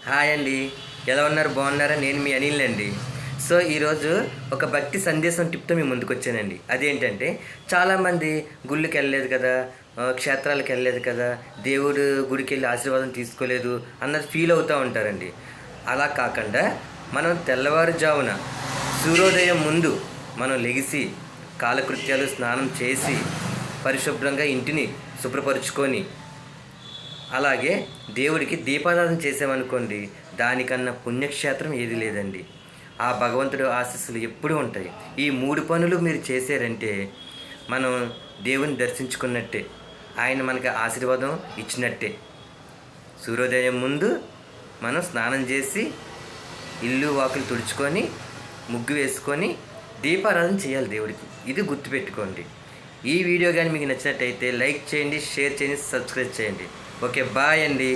Hi అండి. ఎలా ఉన్నారు? బాగున్నారా? నేను మీ అనిల్ అండి. సో ఈరోజు ఒక భక్తి సందేశం టిప్తో మీ ముందుకు వచ్చానండి. అదేంటంటే చాలామంది గుళ్ళకి వెళ్ళలేదు కదా, క్షేత్రాలకు వెళ్ళలేదు కదా, దేవుడు గుడికి వెళ్ళి ఆశీర్వాదం తీసుకోలేదు అన్నది ఫీల్ అవుతూ ఉంటారండి. అలా కాకుండా మనం తెల్లవారుజామున సూర్యోదయం ముందు మనం లెగిసి కాలకృత్యాలు స్నానం చేసి పరిశుభ్రంగా ఇంటిని శుభ్రపరుచుకొని అలాగే దేవుడికి దీపారాధన చేసామనుకోండి, దానికన్నా పుణ్యక్షేత్రం ఏది లేదండి. ఆ భగవంతుడు ఆశీస్సులు ఎప్పుడూ ఉంటాయి. ఈ 3 పనులు మీరు చేశారంటే మనం దేవుని దర్శించుకున్నట్టే, ఆయన మనకి ఆశీర్వాదం ఇచ్చినట్టే. సూర్యోదయం ముందు మనం స్నానం చేసి ఇల్లు వాకిలు తుడుచుకొని ముగ్గు వేసుకొని దీపారాధన చేయాలి దేవుడికి. ఇది గుర్తుపెట్టుకోండి. ఈ వీడియో కానీ మీకు నచ్చినట్టయితే లైక్ చేయండి, షేర్ చేయండి, సబ్స్క్రైబ్ చేయండి. ఓకే, బాయ్ అండి.